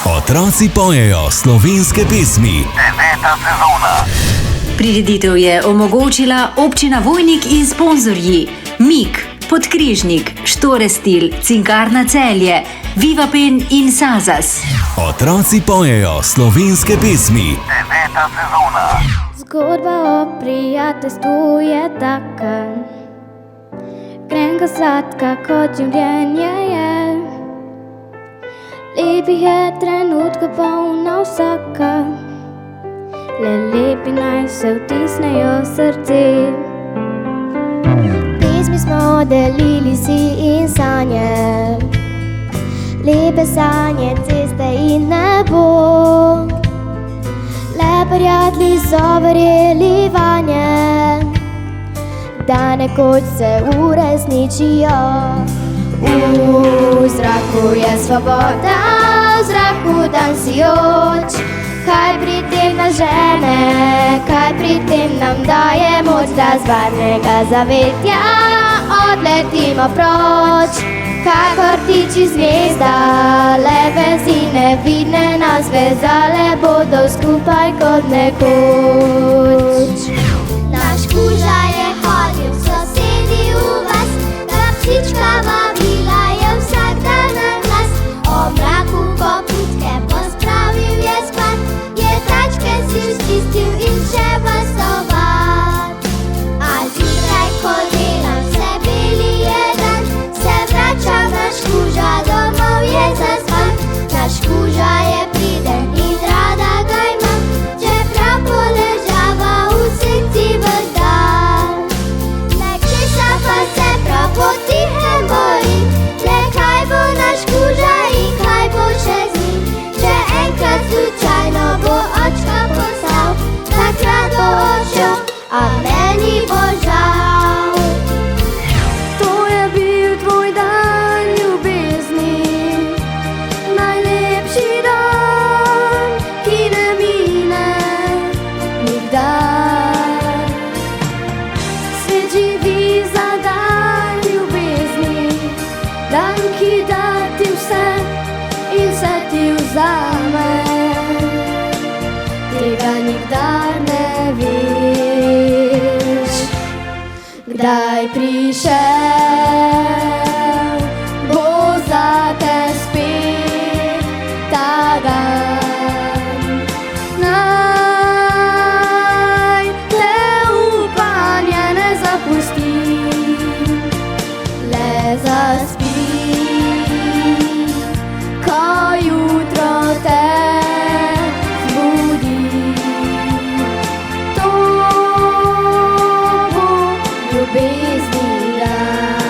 Otroci pojejo slovenske pesmi. 9. sezona. Prireditev je omogočila občina Vojnik in sponzorji Mik, Podkrižnik, Štorestil, Cinkarna Celje, Vivapen in Sazas. Otroci pojejo slovenske pesmi. 9. sezona. Zgodba o prijateljstvu je taka, grenka sladka kot življenje je. Lepih je trenutka polna vsaka, le lepi naj se vtisnejo srce. Pesmi smo delili si in sanje, lepe sanje, ceste in nebo. Le prijatelji so verjeli vanje, da nekoč se uresničijo. V zraku je svoboda, v zraku dan sijoč. Kaj pri tem nas žene, kaj pri tem nam daje moč, da z varnega zavetja odletimo proč. Kakor tiči zvezda, le vezi nevidne nas vezale bodo skupaj kot nekoč. Naš kuža je hodil sosedi v vas, ta psička vabila je vsak dan na glas. O mraku kopitke pospravil je spat, je tačke si čistil in še vasovat. A zjutraj, ko delam se beli je dan, se vrača naš kuža, domov je zaspan. Naš kuža je priden in rada ga imam, čeprav poležava v senci ves dan. Nečesa pa se prav potihem bojim, le kaj bo naš kuža in kaj bo še z njim. Če enkrat slučajno bo očka postal, takrat bo odšel, a meni bo žal. To je bil tvoj dan ljubezni, najlepši dan, ki ne mine nikdar. Svet živi za dan ljubezni, dan, ki da ti vse in se ti vzame. Tega nikdar ne veš, kdaj prišel bo zate spet ta dan. Naj te upanje ne zapusti, le zaspi, ko jutro te zbudi. To bo ljubezni dan.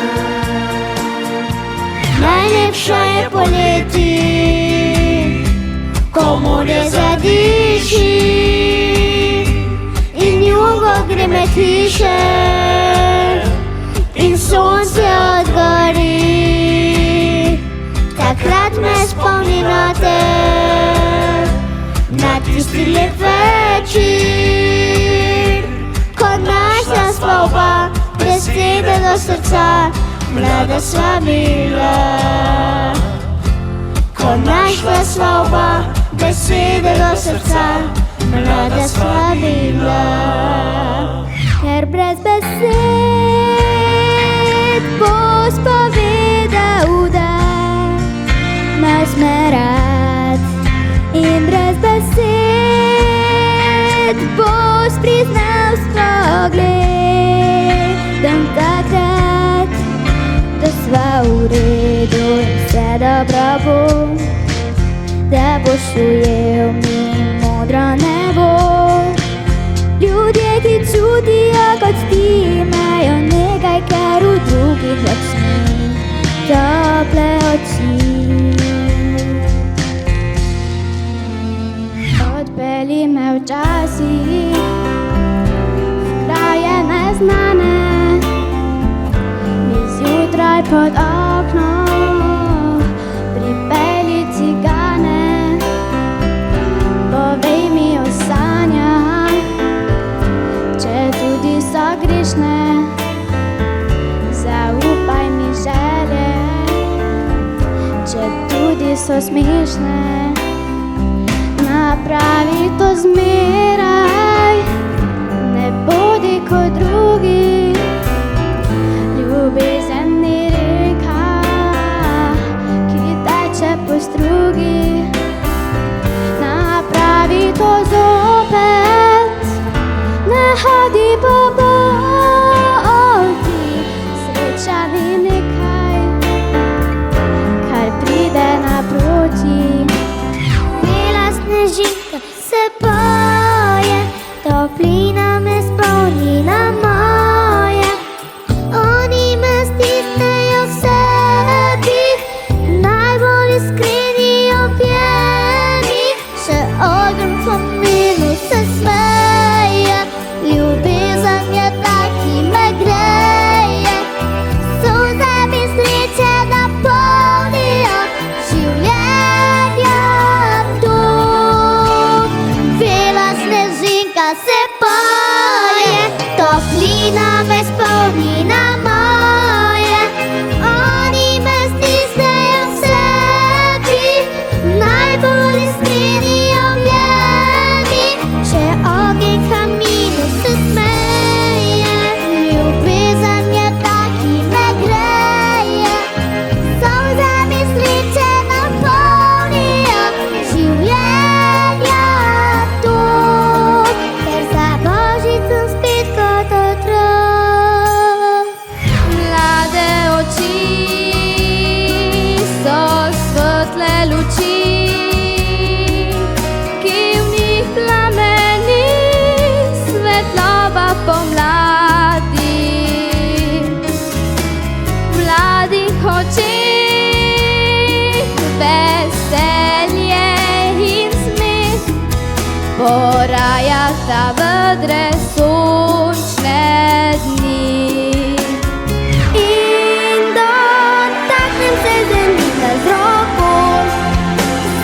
Najlepša je poleti, ko morje zadiši in jugo gremetiše in sonce odgori. Takrat me spomni na te, na tisti lep večer, ko naš zaspal pa besede do srca, mlada sva bila. Ko naš zaspal pa besede do srca, mlada sva bila. Ker brez besed bo spovedal, da imaš me rad, in brez besed boš priznal spogledom takrat, da sva v redu in vse dobro bo, da boš ujel mi modro nebo. Ljudje, ki čutijo kot ti, imajo nekaj, kar v drugih več ni, tople oči. Odpelji me včasih v kraje neznane, mi zjutraj pod oknom pripelji cigane. Povej mi o sanjah, če tudi so grešne, zaupaj mi želje, če tudi so smešne. začne. Napravi to zmeraj, ne bodi kot drugi. Ljubezen ni reka, ki teče po strugi. Napravi to zopet, ne hodi po poti. Sreča ni nekaj, kar pride naproti. Bela snežinka se poje, toplina me spomni na moje. Oni me stisnejo v sebi, najbolj iskreni objemi. Še ogenj v pomenu se smeje, ljubezen je ta, ki me greje. Solze mi sreče napolnijo življenja tu. Bela snežinka se poje, toplina me spomni na moje. Oni me stisnejo v sebi, najbolj iskreni objemi. Še ogenj v kaminu se smeje, ljubezen je ta, ki me greje. Solze mi sreče napolnijo življenja tu. Ker za božico spet kot otrok. Mlade oči so svetle luči, ki v njih plameni svetloba pomladi. Mladih očeh veselje in smeh porajata vedre sončne dni. In dotaknem se zemljica z roko,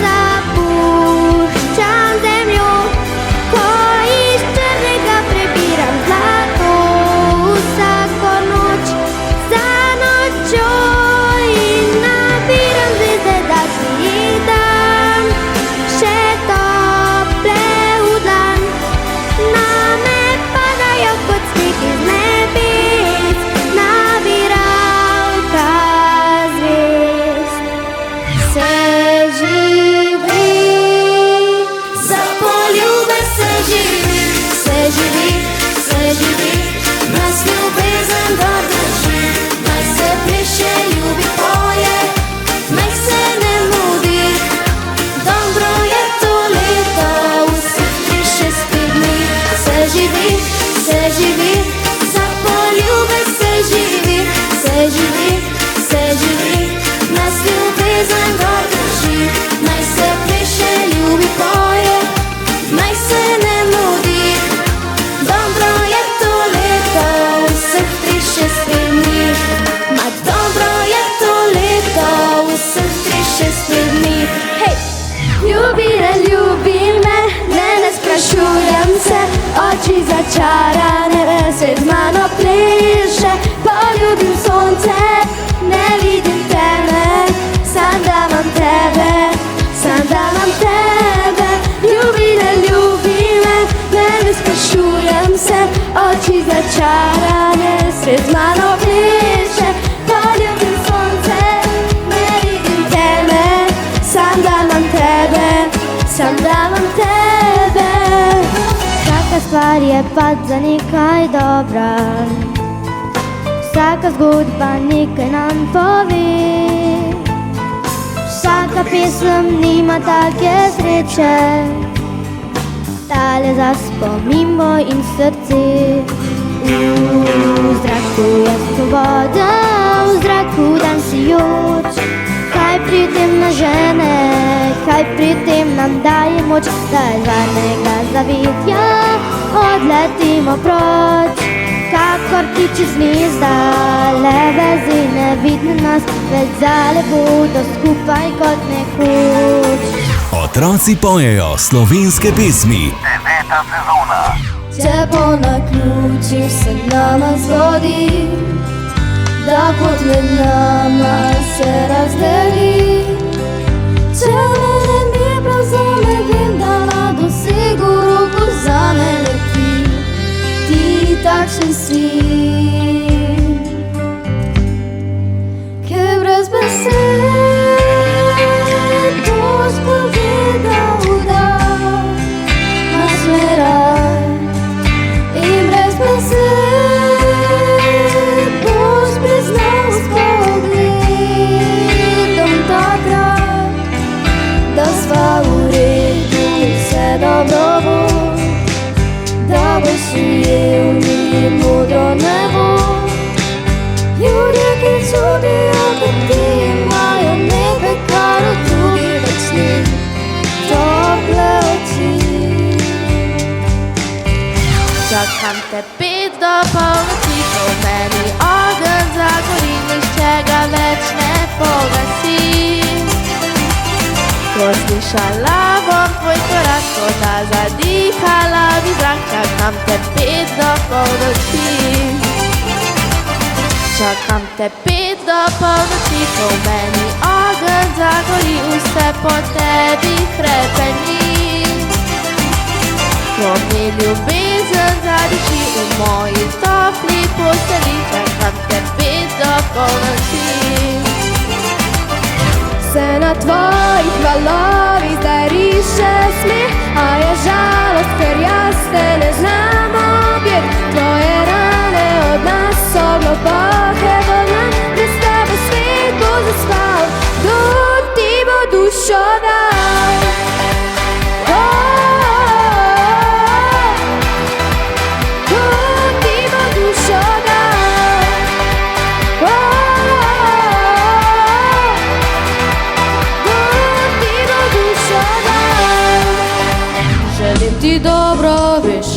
zapuščam zemljo, ko iz črnega prebiram zlato. Vsako noč za nočjo in nabiram zvezde, da si jih dam. Še tople v dlan, name padajo kot sneg iz nebic, nabiralka zvezd. Se živi, za poljube se živi, se živi, se živi, nas ljubezen dodrži. Naj se pleše, ljubi, poje, naj se ne mudi. Dobro je to leto, vseh 365 dni. Se živi, se živi, za poljube se živi, se živi, se živi, nas ljubezen dodrži. Naj se pleše, ljubi, poje, naj se ne mudi. Dobro je to leto, vseh 365 dni. Ma dobro je to leto, vseh 365 dni. Hej! Ljubi me, ne sprašujem se, oči začarane, svet z mano pleše. Poljubim sonce, ne vidim teme, sam da imam tebe, sam da imam tebe. Ljubi me, ne sprašujem se, oči začarane, svet z mano pleše. Poljubim sonce, ne vidim teme, sam da imam tebe, sam da imam tebe. Vsaka stvar je pač za nekaj dobra, vsaka zgodba nekaj nam pove. Vsaka pesem nima take sreče, tale za spomin moj in srce. V zraku je svoboda, v zraku dan sijoč. Kaj pri tem nažene, kaj pri tem nam daje moč, da iz varnega zavetja odletimo proč. Kakor tiči zvezda, le vezi ne vidne nas, vezale bodo skupaj kot nekoč. Otroci pojejo slovenske pesmi. 9. sezona. Če po naključju se nama zgodi, da pot med nama se razdeli, če me takšen si, ki brez besed boš povedal, da imaš me rad. In brez besed boš priznal s pogledom takrat, da sva v redu, vse dobro bo, da boš ujel mi modro nebo. Ljudje, ki čudijo, kot ti, imajo nekaj, kar od drugih več ni, tople oči. Čakam te 5 do polnoči, ko v meni ogenj zagori, nihče ga več ne pogasi. Ko slišala bom tvoj korak, ko da zadihala bi zrak, čakam te 5 do polnoči. Čakam te 5 do polnoči, ko v meni ogenj zagori, vse po tebi hrepeni. Ko mi ljubezen zadiši v moji topli posteli, čakam te 5 do polnoči. Se na tvojih valovih zdaj riše smeh, a je žalost, ker jaz te ne znam objeti. Tvoje rane od nas so globoke volna, brez tebe svet bo zaspal, kdo ti bo dušo dal. Kdo ti bo dušo dal? Želim ti dobro, veš,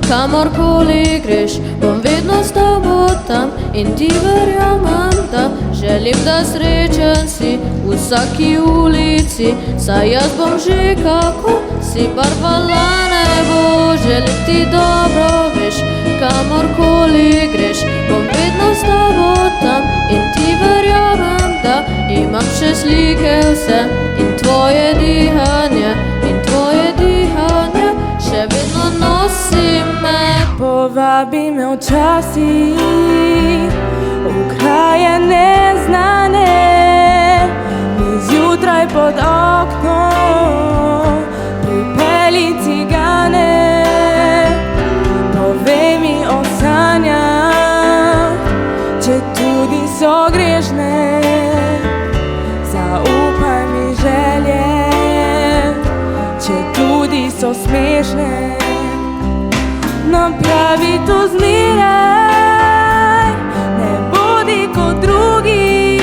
kamorkoli greš, bom vedno s tabo tam in ti verjamem, da želim, da srečen si v vsaki ulici, saj jaz bom že kako si barvala nebo. Želim ti dobro, veš, kamorkoli greš, bom vedno s tabo tam in ti verjamem, da imam še slike vse in tvoje dihanje, in tvoje dihanje še vedno nosi me. Povabi me včasih v kraje neznane, mi zjutraj pod oknom pripelji cigane. Povej mi o sanjah, če tudi so grešne, zaupaj mi želje, če tudi so smešne. Napravi to zmeraj, ne bodi kot drugi.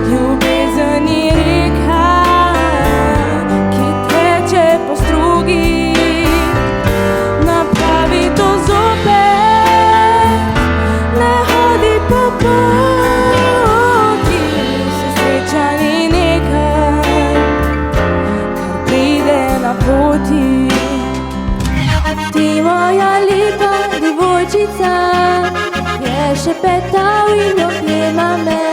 Ljubezen je reka, ki teče po strugi. Napravi to zopet, ne hodi po poti. Sreča ni nekaj, kar pride na poti. Ti moja lepa devojčica, je šepetal in objema me,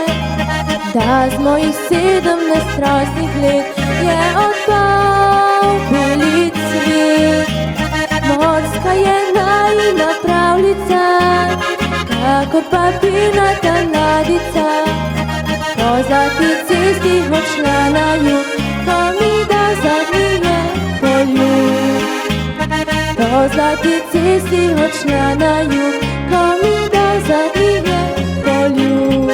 da z mojih 17 rojstnih let je odpal beli cvet. Morska je najina pravljica, kakor papirnata ladjica, po zlati cesti odšla na jug, ko mi da zadnje poljub. Po zlati cesti odšla na jug, ko mi da zadnje poljub.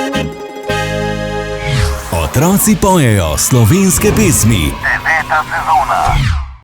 Otroci pojejo slovenske pesmi. 9. sezona.